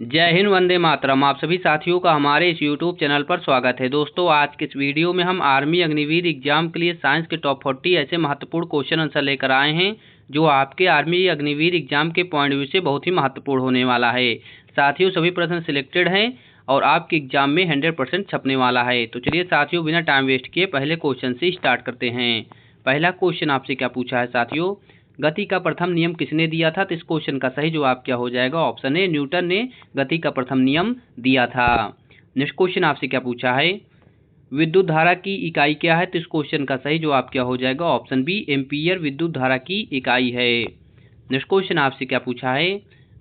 जय हिंद, वंदे मातरम। आप सभी साथियों का हमारे इस यूट्यूब चैनल पर स्वागत है। दोस्तों, आज के इस वीडियो में हम आर्मी अग्निवीर एग्जाम के लिए साइंस के टॉप 40 ऐसे महत्वपूर्ण क्वेश्चन आंसर लेकर आए हैं जो आपके आर्मी अग्निवीर एग्जाम के पॉइंट व्यू से बहुत ही महत्वपूर्ण होने वाला है। साथियों, सभी प्रश्न सिलेक्टेड हैं और आपके एग्जाम में 100% छपने वाला है। तो चलिए साथियों, बिना टाइम वेस्ट किए पहले क्वेश्चन से स्टार्ट करते हैं। पहला क्वेश्चन आपसे क्या पूछा है साथियों? गति का प्रथम नियम किसने दिया था? तो इस क्वेश्चन का सही जवाब क्या हो जाएगा? ऑप्शन ए, न्यूटन ने गति का प्रथम नियम दिया था। नेक्स्ट क्वेश्चन आपसे क्या पूछा है? विद्युत धारा की इकाई क्या है? तो इस क्वेश्चन का सही जवाब क्या हो जाएगा? ऑप्शन बी, एम्पीयर विद्युत धारा की इकाई है। नेक्स्ट क्वेश्चन आपसे क्या पूछा है?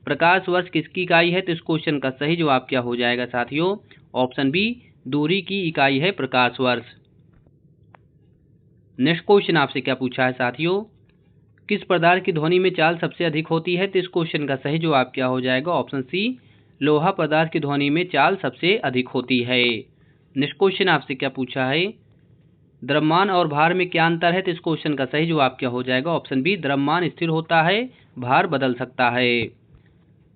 प्रकाश वर्ष किसकी इकाई है? तो इस क्वेश्चन का सही जवाब क्या हो जाएगा साथियों? ऑप्शन बी, दूरी की इकाई है प्रकाश वर्ष। नेक्स्ट क्वेश्चन आपसे क्या पूछा है साथियों? किस पदार्थ की ध्वनि में चाल सबसे अधिक होती है? तो इस क्वेश्चन का सही जवाब क्या हो जाएगा? ऑप्शन सी, लोहा पदार्थ की ध्वनि में चाल सबसे अधिक होती है। नेक्स्ट क्वेश्चन आपसे क्या पूछा है? द्रव्यमान और भार में क्या अंतर है? तो इस क्वेश्चन का सही जवाब क्या हो जाएगा? ऑप्शन बी, द्रव्यमान स्थिर होता है, भार बदल सकता है।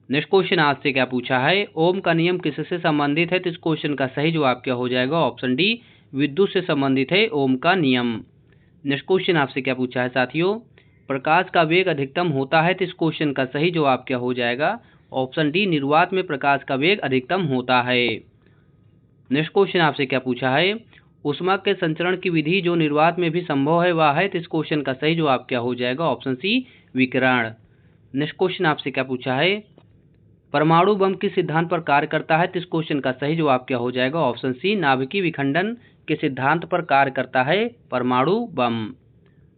नेक्स्ट क्वेश्चन आपसे क्या पूछा है? ओम का नियम किससे संबंधित है? तो इस क्वेश्चन का सही जवाब क्या हो जाएगा? ऑप्शन डी, विद्युत से संबंधित है ओम का नियम। नेक्स्ट क्वेश्चन आपसे क्या पूछा है साथियों? प्रकाश का वेग अधिकतम होता है। तो इस क्वेश्चन का सही जवाब क्या हो जाएगा? ऑप्शन डी, निर्वात में प्रकाश का वेग अधिकतम होता है। नेक्स्ट क्वेश्चन आपसे क्या पूछा है? ऊष्मा के संचरण की विधि जो निर्वात में भी संभव है वह है। तो इस क्वेश्चन का सही जवाब क्या हो जाएगा? ऑप्शन सी, विकिरण। नेक्स्ट क्वेश्चन आपसे क्या पूछा है? परमाणु बम किस सिद्धांत पर कार्य करता है? तो इस क्वेश्चन का सही जवाब क्या हो जाएगा? ऑप्शन सी, नाभिकीय विखंडन के सिद्धांत पर कार्य करता है परमाणु बम।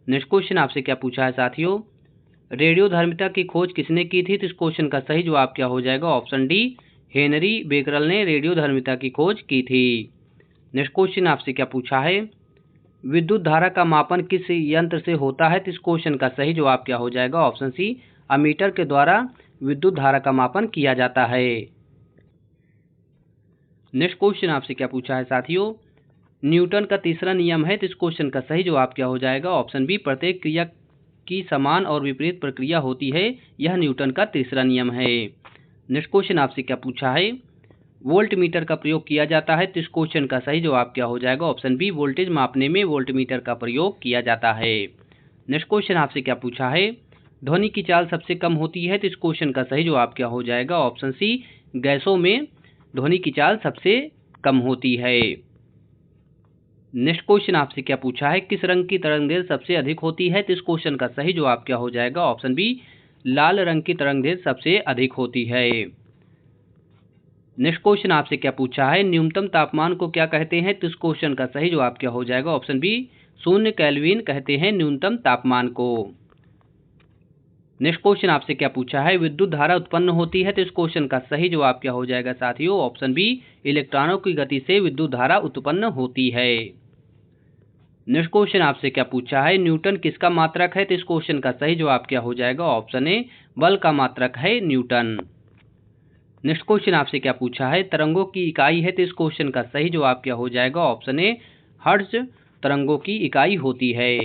नेक्स्ट क्वेश्चन आपसे क्या पूछा है साथियों? रेडियोधर्मिता की खोज किसने की थी? तो इस क्वेश्चन का सही जवाब क्या हो जाएगा? ऑप्शन डी, हेनरी बेकरल ने रेडियोधर्मिता की खोज की थी। नेक्स्ट क्वेश्चन आपसे क्या पूछा है? विद्युत धारा का मापन किस यंत्र से होता है? तो इस क्वेश्चन का सही जवाब क्या हो जाएगा? ऑप्शन सी, अमीटर के द्वारा विद्युत धारा का मापन किया जाता है। नेक्स्ट क्वेश्चन आपसे क्या पूछा है साथियों? न्यूटन का तीसरा नियम है। तो इस क्वेश्चन का सही जवाब क्या हो जाएगा? ऑप्शन बी, प्रत्येक क्रिया की समान और विपरीत प्रक्रिया होती है, यह न्यूटन का तीसरा नियम है। नेक्स्ट क्वेश्चन आपसे क्या पूछा है? वोल्ट मीटर का प्रयोग किया जाता है। तो इस क्वेश्चन का सही जवाब क्या हो जाएगा? ऑप्शन बी, वोल्टेज मापने में वोल्ट मीटर का प्रयोग किया जाता है। नेक्स्ट क्वेश्चन आपसे क्या पूछा है? ध्वनि की चाल सबसे कम होती है। तो इस क्वेश्चन का सही जवाब क्या हो जाएगा? ऑप्शन सी, गैसों में ध्वनि की चाल सबसे कम होती है। नेक्स्ट क्वेश्चन आपसे क्या पूछा है? किस रंग की तरंगदैर्घ्य सबसे अधिक होती है? तो इस क्वेश्चन का सही जवाब क्या हो जाएगा? ऑप्शन बी, लाल रंग की तरंगदैर्घ्य सबसे अधिक होती है। नेक्स्ट क्वेश्चन आपसे क्या पूछा है? न्यूनतम तापमान को क्या कहते हैं? तो इस क्वेश्चन का सही जवाब क्या हो जाएगा? ऑप्शन बी, 0 केल्विन कहते हैं न्यूनतम तापमान को। नेक्स्ट क्वेश्चन आपसे क्या पूछा है? विद्युत धारा उत्पन्न होती है। तो इस क्वेश्चन का सही जवाब क्या हो जाएगा साथियों? ऑप्शन बी, इलेक्ट्रॉनों की गति से विद्युत धारा उत्पन्न होती है। नेक्स्ट क्वेश्चन आपसे क्या पूछा है? न्यूटन किसका मात्रक है? तो इस क्वेश्चन का सही जवाब क्या हो जाएगा? ऑप्शन ए, बल का मात्रक है न्यूटन। नेक्स्ट क्वेश्चन आपसे क्या पूछा है? तरंगों की इकाई है। तो इस क्वेश्चन का सही जवाब क्या हो जाएगा? ऑप्शन ए, हर्ट्ज तरंगों की इकाई होती है।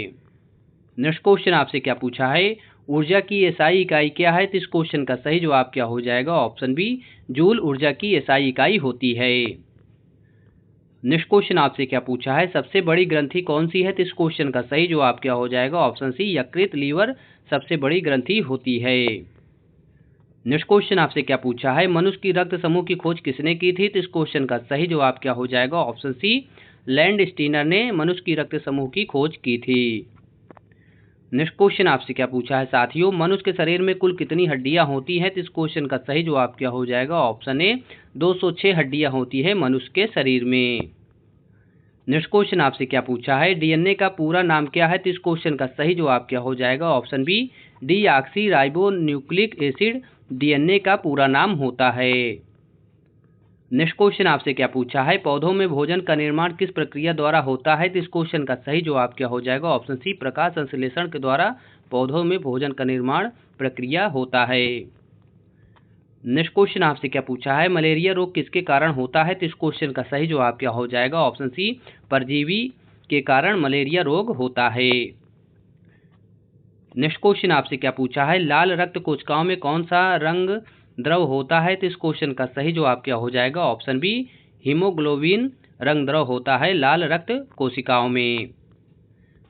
नेक्स्ट क्वेश्चन आपसे क्या पूछा है? ऊर्जा की एसआई इकाई क्या है? तो इस क्वेश्चन का सही जवाब क्या हो जाएगा? ऑप्शन बी, जूल ऊर्जा की एसआई इकाई होती है। नेक्स्ट क्वेश्चन आपसे क्या पूछा है? सबसे बड़ी ग्रंथि कौन सी है? तो इस क्वेश्चन का सही जवाब क्या हो जाएगा? ऑप्शन सी, यकृत लीवर सबसे बड़ी ग्रंथि होती है। नेक्स्ट क्वेश्चन आपसे क्या पूछा है? मनुष्य की रक्त समूह की खोज किसने की थी? तो इस क्वेश्चन का सही जवाब क्या हो जाएगा? ऑप्शन सी, लैंड स्टीनर ने मनुष्य की रक्त समूह की खोज की थी। नेक्स्ट क्वेश्चन आपसे क्या पूछा है साथियों? मनुष्य के शरीर में कुल कितनी हड्डियां होती हैं? तो इस क्वेश्चन का सही जवाब क्या हो जाएगा? ऑप्शन ए, 206 हड्डियां होती है मनुष्य के शरीर में। नेक्स्ट क्वेश्चन आपसे क्या पूछा है? डीएनए का पूरा नाम क्या है? तो इस क्वेश्चन का सही जवाब क्या हो जाएगा? Option B, deoxyribonucleic acid DNA का पूरा नाम होता है। नेक्स्ट क्वेश्चन आपसे क्या पूछा है? पौधों में भोजन का निर्माण किस प्रक्रिया द्वारा होता है? तो इस क्वेश्चन का सही जवाब क्या हो जाएगा? ऑप्शन सी, प्रकाश संश्लेषण के द्वारा पौधों में भोजन का निर्माण प्रक्रिया होता है। नेक्स्ट क्वेश्चन आपसे क्या पूछा है? मलेरिया रोग किसके कारण होता है? तो इस क्वेश्चन का सही जवाब क्या हो जाएगा? ऑप्शन सी, परजीवी के कारण मलेरिया रोग होता है। नेक्स्ट क्वेश्चन आपसे क्या पूछा है? लाल रक्त कोशिकाओं में कौन सा रंग द्रव होता है, तो इस क्वेश्चन का सही जवाब क्या हो जाएगा? ऑप्शन बी हीमोग्लोबिन रंग द्रव होता है लाल रक्त कोशिकाओं में।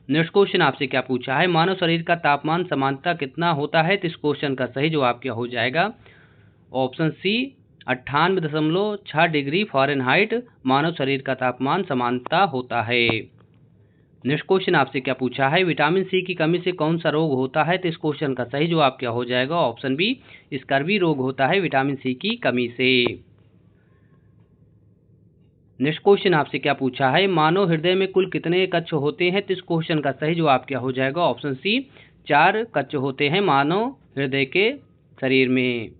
नेक्स्ट क्वेश्चन आपसे क्या पूछा है? मानव शरीर का तापमान सामान्यतः कितना होता है? तो इस क्वेश्चन का सही जवाब क्या हो जाएगा? ऑप्शन सी 98.6 डिग्री फ़ारेनहाइट मानव शरीर का तापमान सामान्यतः होता है। नेक्स्ट क्वेश्चन आपसे क्या पूछा है? विटामिन सी की कमी से कौन सा रोग होता है? तो इस क्वेश्चन का सही जवाब क्या हो जाएगा? ऑप्शन बी स्कर्वी रोग होता है विटामिन सी की कमी से। नेक्स्ट क्वेश्चन आपसे क्या पूछा है? मानव हृदय में कुल कितने कक्ष होते हैं? तो इस क्वेश्चन का सही जवाब क्या हो जाएगा? ऑप्शन सी 4 कक्ष होते हैं मानव हृदय के शरीर में।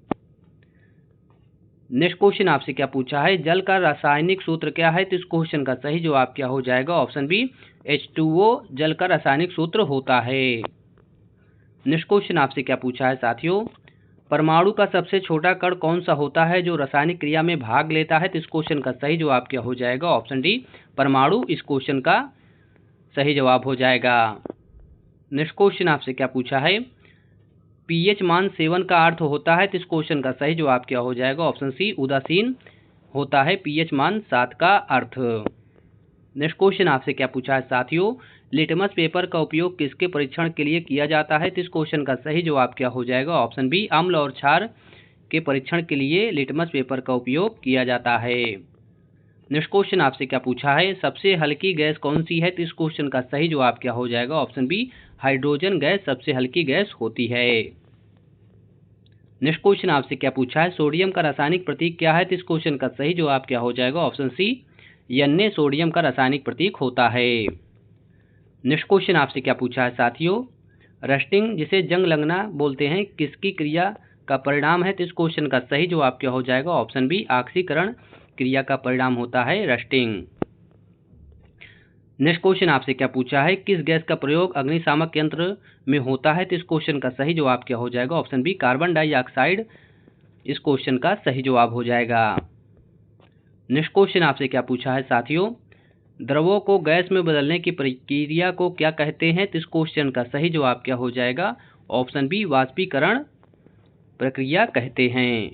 नेक्स्ट क्वेश्चन आपसे क्या पूछा है? जल का रासायनिक सूत्र क्या है? तो इस क्वेश्चन का सही जवाब क्या हो जाएगा? ऑप्शन बी H2O जल का रासायनिक सूत्र होता है। नेक्स्ट क्वेश्चन आपसे क्या पूछा है साथियों? परमाणु का सबसे छोटा कण कौन सा होता है जो रासायनिक क्रिया में भाग लेता है? तो इस क्वेश्चन का सही जवाब क्या हो जाएगा? ऑप्शन डी परमाणु इस क्वेश्चन का सही जवाब हो जाएगा। नेक्स्ट क्वेश्चन आपसे क्या पूछा है? पीएच मान 7 का अर्थ होता है, तो इस क्वेश्चन का सही जवाब क्या हो जाएगा? ऑप्शन सी उदासीन होता है पीएच मान 7 का अर्थ। नेक्स्ट क्वेश्चन आपसे क्या पूछा है साथियों? लिटमस पेपर का उपयोग किसके परीक्षण के लिए किया जाता है? तो इस क्वेश्चन का सही जवाब क्या हो जाएगा? ऑप्शन बी अम्ल और क्षार के परीक्षण के लिए लिटमस पेपर का उपयोग किया जाता है। नेक्स्ट क्वेश्चन आपसे क्या पूछा है? सबसे हल्की गैस कौन सी है? तो इस क्वेश्चन का सही जवाब क्या हो जाएगा? ऑप्शन बी हाइड्रोजन गैस सबसे हल्की गैस होती है। नेक्स्ट क्वेश्चन आपसे क्या पूछा है? सोडियम का रासायनिक प्रतीक क्या है? तो इस क्वेश्चन का सही जवाब क्या हो जाएगा? ऑप्शन सी Na सोडियम का रासायनिक प्रतीक होता है। नेक्स्ट क्वेश्चन आपसे क्या पूछा है साथियों? रस्टिंग जिसे जंग लगना बोलते हैं किसकी क्रिया का परिणाम है? तो इस क्वेश्चन का सही जवाब क्या हो जाएगा? ऑप्शन बी ऑक्सीकरण क्रिया का परिणाम होता है रस्टिंग। नेक्स्ट क्वेश्चन आपसे क्या पूछा है? किस गैस का प्रयोग अग्निशामक यंत्र में होता है? तो इस क्वेश्चन का सही जवाब क्या हो जाएगा? ऑप्शन बी कार्बन डाइऑक्साइड इस क्वेश्चन का सही जवाब हो जाएगा। नेक्स्ट क्वेश्चन आपसे क्या पूछा है साथियों? द्रवों को गैस में बदलने की प्रक्रिया को क्या कहते हैं? तो इस क्वेश्चन का सही जवाब क्या हो जाएगा? ऑप्शन बी वाष्पीकरण प्रक्रिया कहते हैं।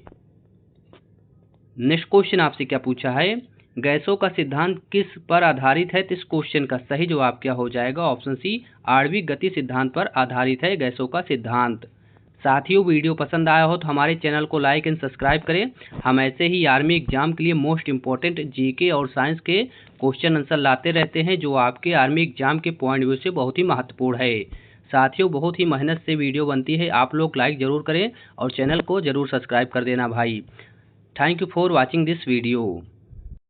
नेक्स्ट क्वेश्चन आपसे क्या पूछा है? गैसों का सिद्धांत किस पर आधारित है? तो इस क्वेश्चन का सही जवाब क्या हो जाएगा? ऑप्शन सी आणविक गति सिद्धांत पर आधारित है गैसों का सिद्धांत। साथियों वीडियो पसंद आया हो तो हमारे चैनल को लाइक एंड सब्सक्राइब करें। हम ऐसे ही आर्मी एग्जाम के लिए मोस्ट इंपॉर्टेंट जीके और साइंस के क्वेश्चन आंसर लाते रहते हैं जो आपके आर्मी एग्जाम के पॉइंट व्यू से बहुत ही महत्वपूर्ण है। साथियों बहुत ही मेहनत से वीडियो बनती है, आप लोग लाइक ज़रूर करें और चैनल को ज़रूर सब्सक्राइब कर देना भाई। Thank you for watching this video.